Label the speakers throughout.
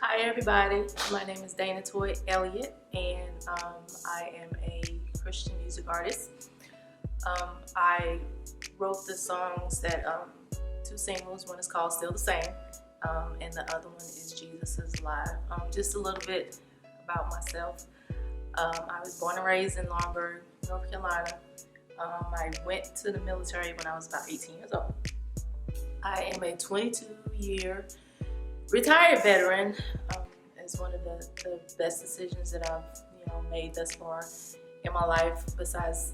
Speaker 1: Hi everybody, my name is Toi Elliott and I am a Christian music artist. I wrote the songs that, two singles, one is called Still the Same and the other one is Jesus is Alive. Just a little bit about myself. I was born and raised in Longburg, North Carolina. I went to the military when I was about 18 years old. I am a 22-year retired veteran. Is one of the best decisions that I've made thus far in my life, besides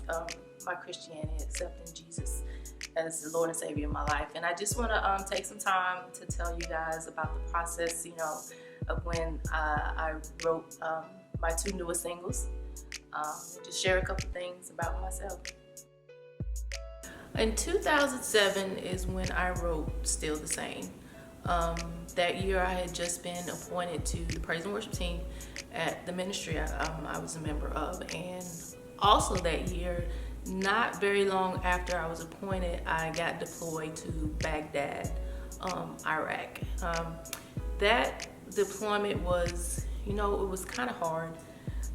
Speaker 1: my Christianity, accepting Jesus as the Lord and Savior of my life. And I just want to take some time to tell you guys about the process, of when I wrote my two newest singles. Just share a couple things about myself. In 2007 is when I wrote Still the Same. That year I had just been appointed to the praise and worship team at the ministry I was a member of, and also that year, not very long after I was appointed, I got deployed to Baghdad, Iraq. That deployment was, it was kind of hard.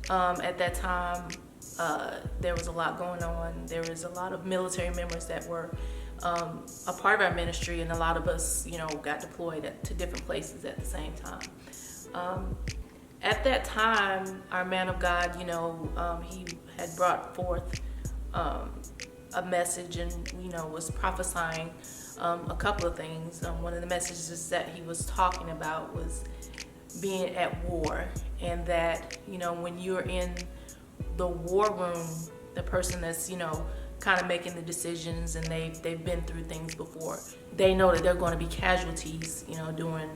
Speaker 1: At that time, there was a lot going on. There was a lot of military members that were a part of our ministry, and a lot of us, got deployed to different places at the same time. At that time, our man of God, he had brought forth a message and, was prophesying a couple of things. One of the messages that he was talking about was being at war, and that, when you're in the war room, the person that's, kind of making the decisions, and they've been through things before, they know that they're going to be casualties, during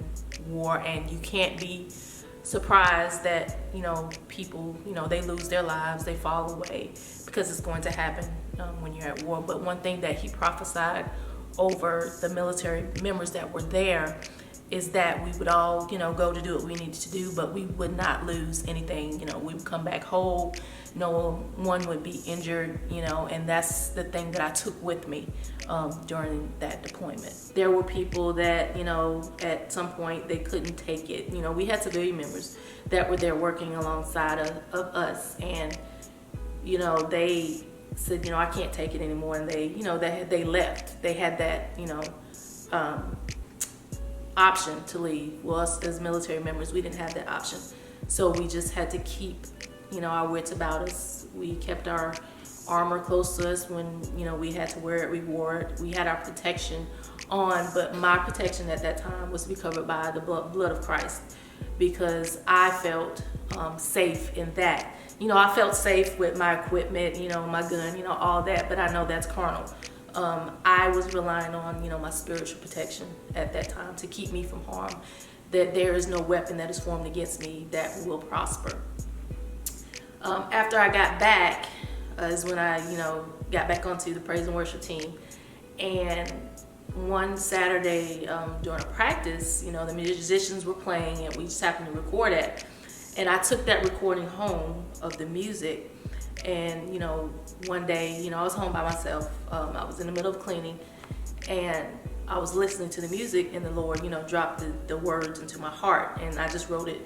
Speaker 1: war, and you can't be surprised that, people, they lose their lives, they fall away, because it's going to happen when you're at war. But one thing that he prophesied over the military members that were there is that we would all, go to do what we needed to do, but we would not lose anything. We would come back whole, no one would be injured, and that's the thing that I took with me during that deployment. There were people that, at some point they couldn't take it. We had civilian members that were there working alongside of us, and, they said, I can't take it anymore, and they left. They had that, option to leave. Well, us as military members, we didn't have that option. So we just had to keep, our wits about us. We kept our armor close to us when, we had to wear it, we wore it. We had our protection on, but my protection at that time was to be covered by the blood of Christ, because I felt safe in that. I felt safe with my equipment, my gun, all that, but I know that's carnal. I was relying on, my spiritual protection at that time to keep me from harm, that there is no weapon that is formed against me that will prosper. After I got back is when I, got back onto the praise and worship team. And one Saturday during a practice, the musicians were playing, and we just happened to record it. And I took that recording home of the music. And, one day, I was home by myself. I was in the middle of cleaning, and I was listening to the music, and the Lord, dropped the words into my heart, and I just wrote it,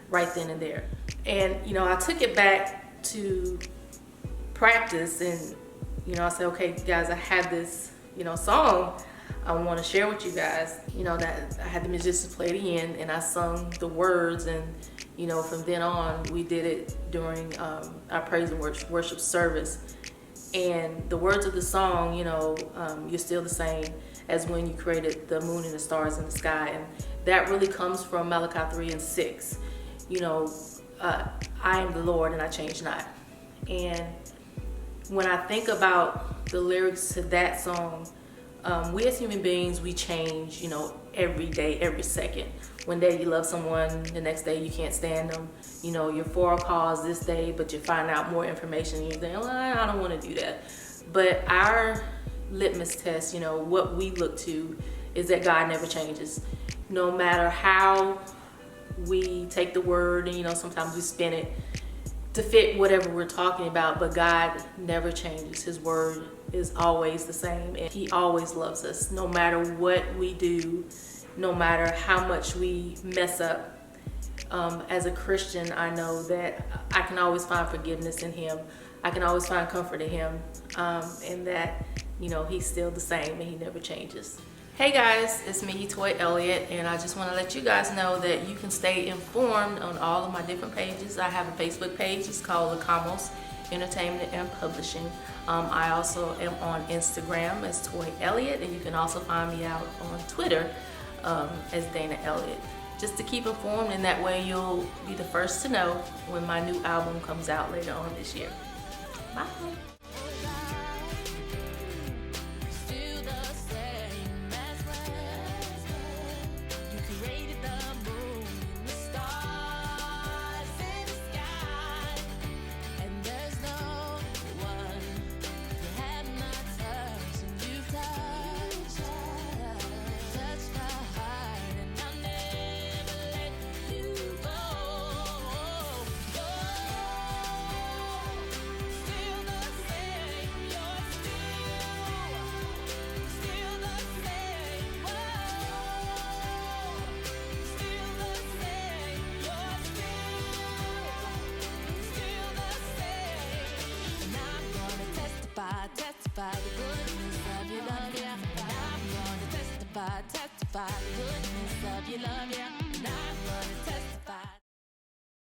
Speaker 1: right then and there. And, I took it back to practice, and, I said, okay, guys, I have this, song I want to share with you guys. That I had the musicians play it again, and I sung the words, and, from then on, we did it during our praise and worship service. And the words of the song, you're still the same as when you created the moon and the stars in the sky. And that really comes from Malachi 3:6. I am the Lord and I change not. And when I think about the lyrics to that song, we as human beings, we change, every day, every second. One day you love someone, the next day you can't stand them. You're for a cause this day, but you find out more information and you think, well, I don't want to do that. But our litmus test, what we look to is that God never changes. No matter how we take the word and, sometimes we spin it to fit whatever we're talking about, but God never changes. His word is always the same, and he always loves us no matter what we do, no matter how much we mess up. As a Christian, I know that I can always find forgiveness in Him. I can always find comfort in Him, and that, He's still the same and He never changes. Hey guys, it's me, Toi Elliott, and I just want to let you guys know that you can stay informed on all of my different pages. I have a Facebook page. It's called Lacamos Entertainment and Publishing. I also am on Instagram as Toi Elliott, and you can also find me out on Twitter as Dana Elliott. Just to keep informed, and that way you'll be the first to know when my new album comes out later on this year. Bye.
Speaker 2: Testify the goodness of your love, yeah. And I'm gonna testify the goodness of your love, yeah. And I'm gonna